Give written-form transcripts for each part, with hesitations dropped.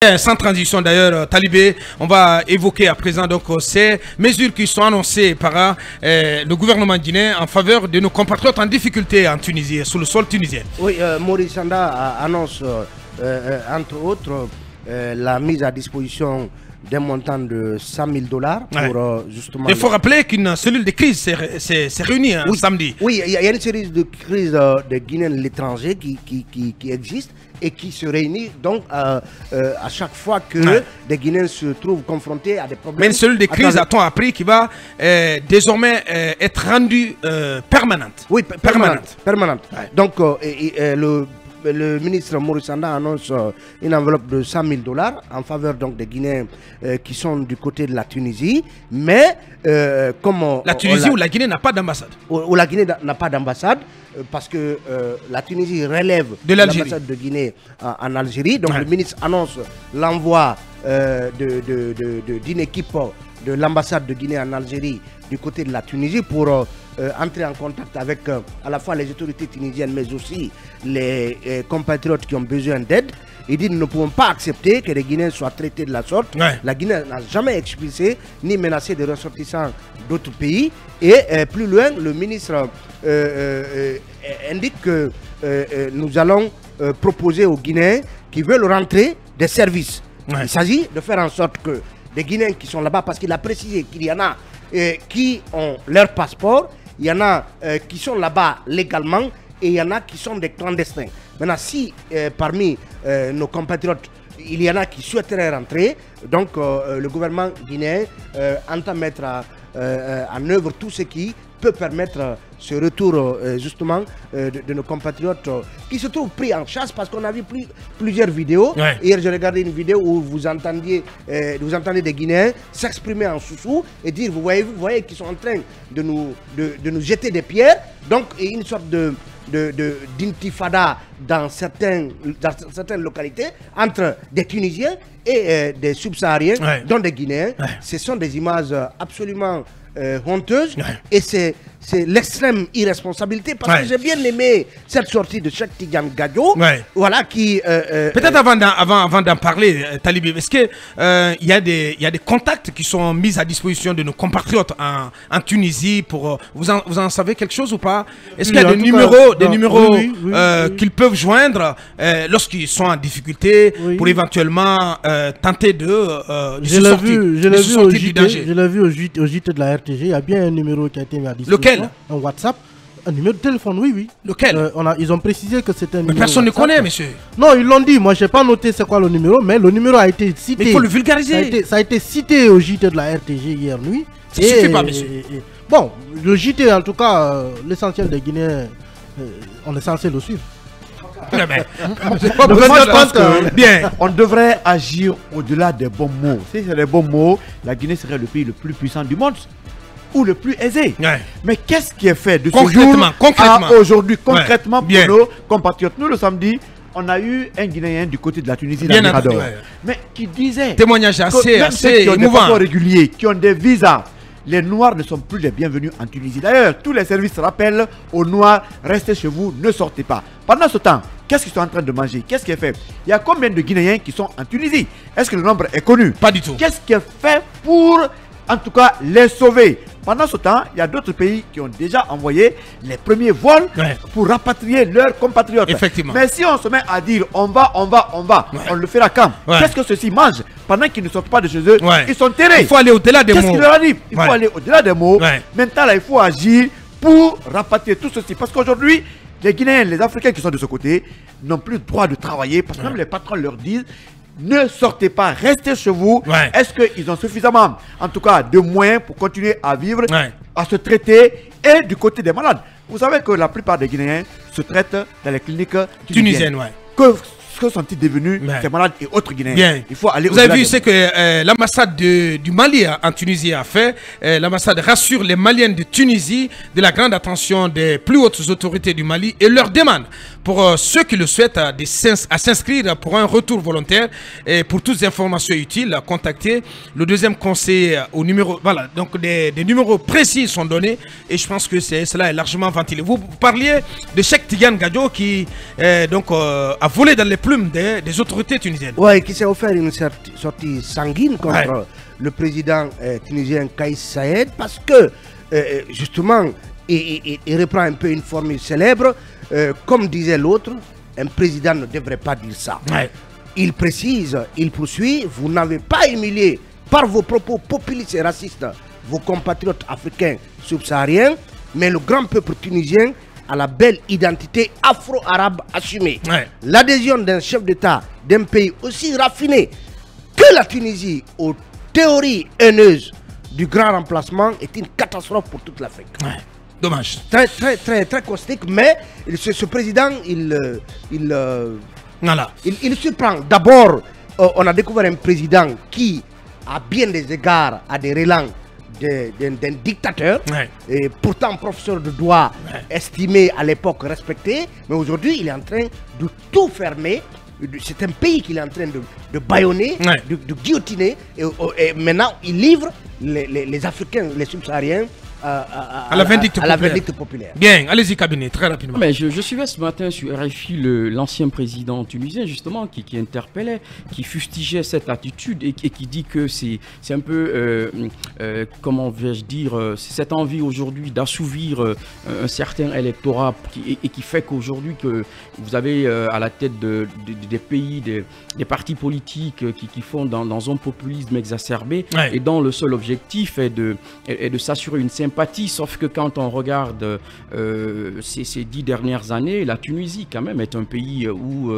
Sans transition d'ailleurs, Talibé, on va évoquer à présent donc ces mesures qui sont annoncées par le gouvernement guinéen en faveur de nos compatriotes en difficulté en Tunisie, sous le sol tunisien. Oui, Maurice Sanda annonce entre autres la mise à disposition d'un montant de 100 000 $ pour justement... Il faut rappeler qu'une cellule de crise s'est réunie samedi. Oui, il y a une série de crises de Guinéens de l'étranger qui existent et qui se réunit donc à chaque fois que des Guinéens se trouvent confrontés à des problèmes. Mais une cellule de crise, a-t-on appris, qui va désormais être rendue permanente. Oui, permanente. Ouais. Donc le ministre Maurice Sanda annonce une enveloppe de 100 000 $ en faveur donc des Guinéens qui sont du côté de la Tunisie. Mais comme la Tunisie où la Guinée n'a pas d'ambassade. Où la Guinée n'a pas d'ambassade parce que la Tunisie relève de l'ambassade de Guinée en Algérie. Donc le ministre annonce l'envoi d'une équipe de l'ambassade de Guinée en Algérie du côté de la Tunisie pour entrer en contact avec à la fois les autorités tunisiennes mais aussi les compatriotes qui ont besoin d'aide. Il dit nous ne pouvons pas accepter que les Guinéens soient traités de la sorte. La Guinée n'a jamais expulsé ni menacé des ressortissants d'autres pays. Et plus loin, le ministre indique que nous allons proposer aux Guinéens qui veulent rentrer des services. Il s'agit de faire en sorte que les Guinéens qui sont là-bas, parce qu'il a précisé qu'il y en a qui ont leur passeport, il y en a qui sont là-bas légalement et il y en a qui sont des clandestins. Maintenant, si parmi nos compatriotes, il y en a qui souhaiteraient rentrer, donc le gouvernement guinéen entend mettre en œuvre tout ce qui peut permettre ce retour justement de nos compatriotes qui se trouvent pris en chasse, parce qu'on a vu plusieurs vidéos. Hier j'ai regardé une vidéo où vous entendez des Guinéens s'exprimer en sous-sous et dire vous voyez qu'ils sont en train de nous jeter des pierres. Donc une sorte d'intifada dans certaines localités entre des Tunisiens et des subsahariens, dont des Guinéens. Ce sont des images absolument honteuse, et c'est l'extrême irresponsabilité, parce que j'ai bien aimé cette sortie de Cheikh Tidiane Gadio, voilà, qui peut-être avant d'en parler, Talibé, est-ce que il y a des contacts qui sont mis à disposition de nos compatriotes en Tunisie pour vous en savez quelque chose ou pas? Est-ce qu'il y a des numéros qu'ils peuvent joindre lorsqu'ils sont en difficulté pour éventuellement tenter de se sortir du danger? Je l'ai vu au JT de la RTG, il y a bien un numéro qui a été mis à disposition. Lequel? Un WhatsApp. Un numéro de téléphone, oui. Lequel? Ils ont précisé que c'était un numéro. Mais personne ne connaît, monsieur. Non, ils l'ont dit. Moi, je n'ai pas noté c'est quoi le numéro, mais le numéro a été cité. Mais il faut le vulgariser. Ça a été cité au JT de la RTG hier nuit. Ça ne suffit pas, monsieur. Bon, le JT, en tout cas, l'essentiel des Guinéens, on est censé le suivre. Bien, on devrait agir au-delà des bons mots. Si c'est les bons mots, la Guinée serait le pays le plus puissant du monde ou le plus aisé. Mais qu'est-ce qui est fait de ce jour à aujourd'hui concrètement pour nos compatriotes? Nous, le samedi, on a eu un Guinéen du côté de la Tunisie, mais qui disait témoignage assez qui ont émouvant, des passeports réguliers, qui ont des visas, les Noirs ne sont plus les bienvenus en Tunisie. D'ailleurs, tous les services rappellent aux Noirs, restez chez vous, ne sortez pas. Pendant ce temps, qu'est-ce qu'ils sont en train de manger? Qu'est-ce qui est fait? Il y a combien de Guinéens qui sont en Tunisie? Est-ce que le nombre est connu? Pas du tout. Qu'est-ce qui est fait pour, en tout cas, les sauver? Pendant ce temps, il y a d'autres pays qui ont déjà envoyé les premiers vols pour rapatrier leurs compatriotes. Effectivement. Mais si on se met à dire on va, on le fera quand? Qu'est-ce que ceux-ci mangent pendant qu'ils ne sortent pas de chez eux? Ils sont terrés. Il faut aller au-delà des mots. Qu'est-ce qu'il leur a dit? Il faut aller au-delà des mots. Maintenant, là, il faut agir pour rapatrier tout ceci. Parce qu'aujourd'hui, les Guinéens, les Africains qui sont de ce côté n'ont plus le droit de travailler, parce que même les patrons leur disent ne sortez pas, restez chez vous. Est-ce qu'ils ont suffisamment, en tout cas, de moyens pour continuer à vivre, à se traiter, et du côté des malades? Vous savez que la plupart des Guinéens se traitent dans les cliniques tunisiennes. Que sont-ils devenus ces malades et autres Guinéens? Il faut aller. Vous avez vu ce que l'ambassade du Mali en Tunisie a fait. L'ambassade rassure les Maliens de Tunisie de la grande attention des plus hautes autorités du Mali et leur demande pour ceux qui le souhaitent à s'inscrire pour un retour volontaire. Et pour toutes les informations utiles, contactez le deuxième conseil au numéro. Voilà, donc des numéros précis sont donnés et je pense que cela est largement ventilé. Vous parliez de Cheikh Tidiane Gadio qui a volé dans les plumes des autorités tunisiennes. Oui, qui s'est offert une sortie sanguine contre le président tunisien Kais Saied parce que justement il reprend un peu une formule célèbre, comme disait l'autre, un président ne devrait pas dire ça. Il précise, il poursuit, vous n'avez pas humilié par vos propos populistes et racistes vos compatriotes africains subsahariens, mais le grand peuple tunisien a la belle identité afro-arabe assumée. L'adhésion d'un chef d'État d'un pays aussi raffiné que la Tunisie aux théories haineuses du grand remplacement est une catastrophe pour toute l'Afrique. Dommage. Très caustique, mais ce président, il surprend. D'abord, on a découvert un président qui, à bien des égards, a des relents d'un dictateur, et pourtant professeur de droit estimé à l'époque, respecté, mais aujourd'hui il est en train de tout fermer. C'est un pays qu'il est en train de bâillonner, de guillotiner, et maintenant il livre les Africains, les subsahariens à la vindicte populaire. Bien, allez-y cabinet, très rapidement. Mais je suivais ce matin sur RFI l'ancien président tunisien justement qui interpellait, qui fustigeait cette attitude et qui dit que c'est un peu, comment vais-je dire, cette envie aujourd'hui d'assouvir un certain électorat et qui fait qu'aujourd'hui que vous avez à la tête des pays, des partis politiques qui font dans un populisme exacerbé et dont le seul objectif est de s'assurer une sympathie. Sauf que quand on regarde ces 10 dernières années, la Tunisie quand même est un pays où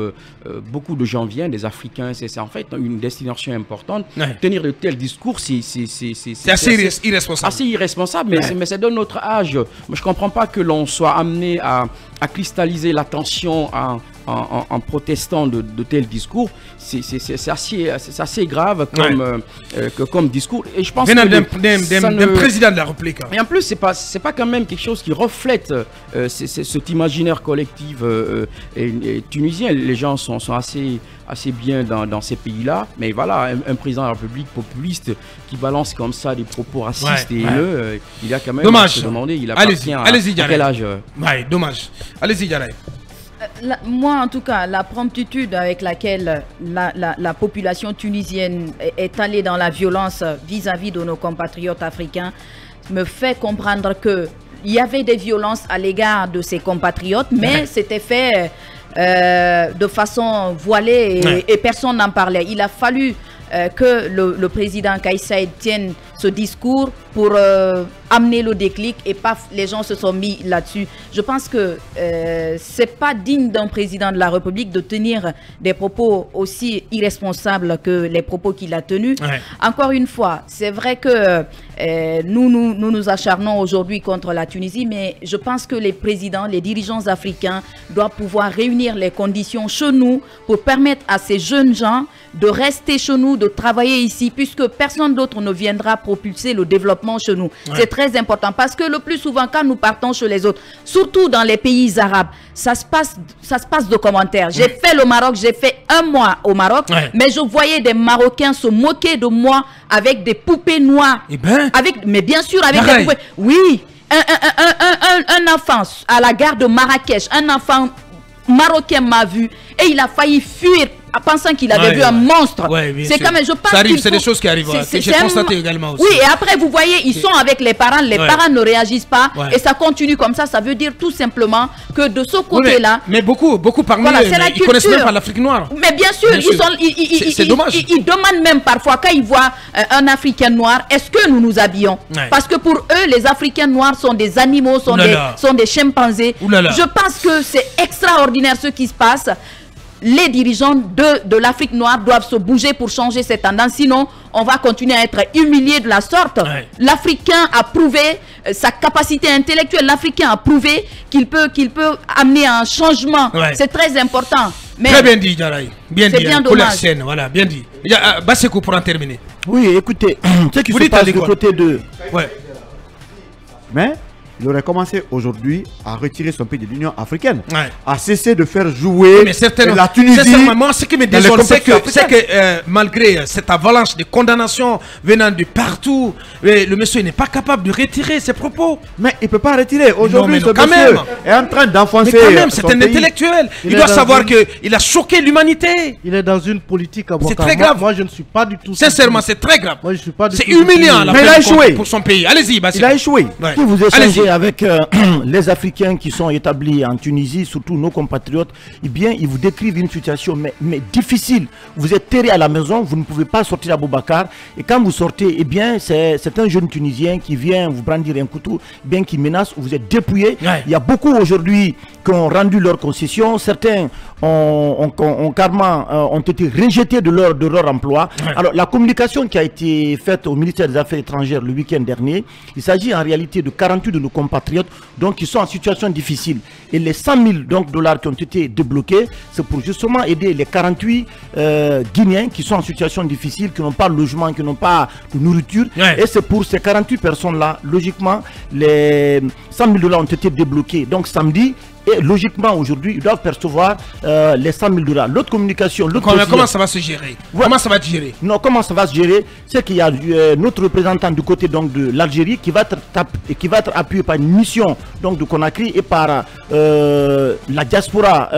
beaucoup de gens viennent, des Africains, c'est en fait une destination importante. Tenir de tels discours, c'est assez irresponsable. Assez irresponsable, mais c'est de notre âge. Moi, je ne comprends pas que l'on soit amené à cristalliser l'attention en protestant de tels discours. C'est assez grave comme discours. Et je pense venant d'un président de la République. Et en plus, c'est pas quand même quelque chose qui reflète cet imaginaire collectif tunisien. Les gens sont assez bien dans ces pays-là. Mais voilà, un président de la République populiste qui balance comme ça des propos racistes et haineux, il a quand même à se demander, il appartient à quel âge. Dommage. Allez-y, Yaraï. Moi, en tout cas, la promptitude avec laquelle la population tunisienne est allée dans la violence vis-à-vis de nos compatriotes africains me fait comprendre qu'il y avait des violences à l'égard de ses compatriotes, mais c'était fait de façon voilée et personne n'en parlait. Il a fallu que le président Kais Saied tienne ce discours pour amener le déclic et paf, les gens se sont mis là-dessus. Je pense que c'est pas digne d'un président de la République de tenir des propos aussi irresponsables que les propos qu'il a tenus. Encore une fois, c'est vrai que nous acharnons aujourd'hui contre la Tunisie, mais je pense que les présidents, les dirigeants africains doivent pouvoir réunir les conditions chez nous pour permettre à ces jeunes gens de rester chez nous, de travailler ici, puisque personne d'autre ne viendra propulser le développement chez nous. C'est très important parce que le plus souvent, quand nous partons chez les autres, surtout dans les pays arabes, ça se passe de commentaires. J'ai fait le Maroc, j'ai fait 1 mois au Maroc, mais je voyais des Marocains se moquer de moi avec des poupées noires. Mais bien sûr, avec des poupées. Oui, un enfant à la gare de Marrakech, un enfant marocain m'a vu et il a failli fuir pensant qu'il avait vu un monstre. C'est quand même, je pense, ça arrive, c'est des choses qui arrivent. J'ai constaté également aussi. Oui, et après vous voyez, ils sont avec les parents ne réagissent pas et ça continue comme ça. Ça veut dire tout simplement que de ce côté-là. Mais beaucoup parmi eux, ils connaissent même pas l'Afrique noire. Mais bien sûr, c'est dommage. Ils demandent même parfois quand ils voient un Africain noir, est-ce que nous nous habillons? Parce que pour eux, les Africains noirs sont des animaux, sont des chimpanzés. Je pense que c'est extraordinaire ce qui se passe. Les dirigeants de l'Afrique noire doivent se bouger pour changer cette tendance. Sinon, on va continuer à être humilié de la sorte. L'Africain a prouvé sa capacité intellectuelle. L'Africain a prouvé qu'il peut amener un changement. C'est très important. Mais très bien dit, Yaraï. Bien dit. Bien dommage. Scène, voilà, bien dit. Bassekou pour en terminer. Oui, écoutez, ce qui se passe du côté de... Ouais. Mais il aurait commencé aujourd'hui à retirer son pays de l'Union africaine, Ouais. à cesser de faire jouer Mais certainement, la Tunisie. sincèrement, ce qui me dans les désole, c'est compétitions que malgré cette avalanche de condamnations venant de partout, le monsieur n'est pas capable de retirer ses propos. Mais il ne peut pas retirer. Aujourd'hui, mais ce non, quand monsieur même. est en train Mais d'enfoncer quand même, c'est son un pays. intellectuel. Il Il doit est dans savoir une- qu'il a choqué l'humanité. Il est dans une politique à C'est très grave. Moi, je ne suis pas du tout. Sincèrement, c'est très grave. Moi, je suis pas du C'est tout. humiliant la Mais il a peine échoué. pour son pays. Allez-y, Bassi. Il a échoué. Ouais. Si vous Allez-y. échangez avec les Africains qui sont établis en Tunisie, surtout nos compatriotes, eh bien, ils vous décrivent une situation mais difficile. Vous êtes terré à la maison, vous ne pouvez pas sortir à Boubacar. Et quand vous sortez, eh bien, c'est un jeune Tunisien qui vient vous brandir un couteau, eh bien, qui menace, vous êtes dépouillé. Ouais. Il y a beaucoup aujourd'hui qui ont rendu leur concession. Certains ont carrément ont été rejetés de leur emploi. Ouais. Alors, la communication qui a été faite au ministère des Affaires étrangères le week-end dernier, il s'agit en réalité de 48 de nos compatriotes donc, qui sont en situation difficile. Et les 100 000 dollars qui ont été débloqués, c'est pour justement aider les 48 Guinéens qui sont en situation difficile, qui n'ont pas de logement, qui n'ont pas de nourriture. Ouais. Et c'est pour ces 48 personnes-là, logiquement, les 100 000 dollars ont été débloqués. Donc samedi, et logiquement aujourd'hui, ils doivent percevoir les 100 000 dollars. L'autre communication, Comment ça va se gérer? Ouais. Comment ça va être géré? Non, comment ça va se gérer? C'est qu'il y a notre représentant du côté donc, de l'Algérie qui va être appuyé par une mission donc, de Conakry et par la diaspora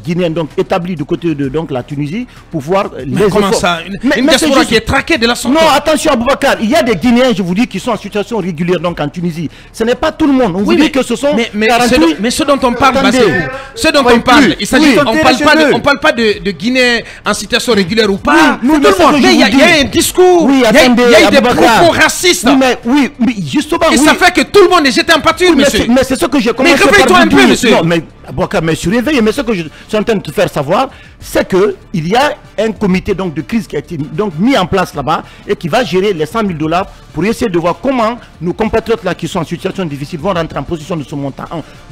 guinéenne donc, établie du côté de donc, la Tunisie pour voir les Comment efforts. ça? Une Mais diaspora c'est juste- qui est traquée de la sorte. Non, attention Aboubacar, il y a des Guinéens, je vous dis, qui sont en situation régulière donc en Tunisie. Ce n'est pas tout le monde. On vous dit que ce sont mais 48. ce dont on parle, Attendez. Bassirou, ce dont Ouais, on parle, plus. il s'agit, Oui. on parle pas de Guinée en situation régulière ou pas. Oui, nous, Tout le c'est ce monde. que je Mais il y a vous dis. un discours, Oui, il y a attendez, eu des Aboubacar. propos racistes. Oui, mais justement, Et oui. ça fait que tout le monde est jeté en pâture, Oui, monsieur. mais c'est ce que j'ai commencé par réveille-toi vous un peu, dire. monsieur. Non, mais Aboubacar, mais je suis réveillé, mais ce que je suis en train de te faire savoir, c'est que il y a un comité donc, de crise qui a été donc, mis en place là-bas et qui va gérer les 100 000 dollars pour essayer de voir comment nos compatriotes là qui sont en situation difficile vont rentrer en position de ce montant.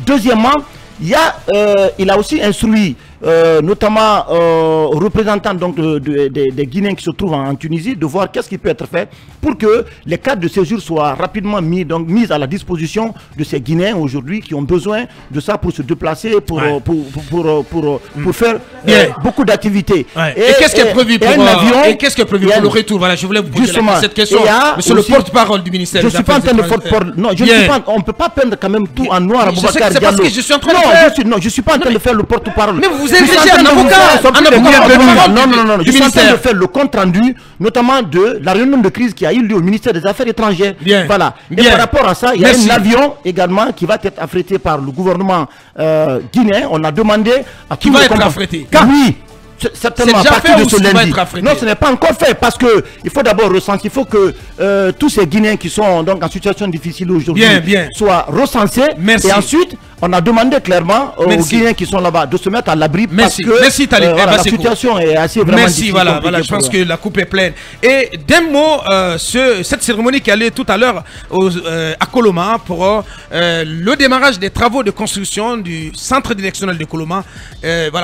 Deuxièmement, il a aussi instruit notamment aux représentants donc, des Guinéens qui se trouvent en Tunisie de voir qu'est-ce qui peut être fait pour que les cartes de séjour soient rapidement mises à la disposition de ces Guinéens aujourd'hui qui ont besoin de ça pour se déplacer, pour faire beaucoup d'activités. Ouais. Et qu'est-ce qui est prévu pour le retour? Voilà, je voulais vous poser cette question. Monsieur le porte-parole du ministère. Je ne suis pas en train de porte-parole. Non, je ne suis pas. On ne peut pas peindre quand même tout en noir à Boubacar C'est parce que je suis en train de faire. Non, je ne suis pas en train de faire le porte-parole. Mais vous êtes déjà un avocat Non, je suis en train de faire le compte rendu, notamment de la réunion de crise qui a eu lieu au ministère des Affaires étrangères. Bien. Voilà. Bien. Et par rapport à ça, il y a un avion également qui va être affrété par le gouvernement guinéen. On a demandé à qui va être affrété. Oui. Certainement à partir de ce lundi. Non, ce n'est pas encore fait parce que il faut d'abord recenser. Il faut que tous ces Guinéens qui sont donc en situation difficile aujourd'hui soient recensés. Merci. Et ensuite, on a demandé clairement aux Guinéens qui sont là-bas de se mettre à l'abri parce que la situation est assez vraiment difficile. Voilà, je pense que la coupe est pleine. Et d'un mot, cette cérémonie qui allait tout à l'heure à Koloma pour le démarrage des travaux de construction du centre directionnel de Koloma. Voilà.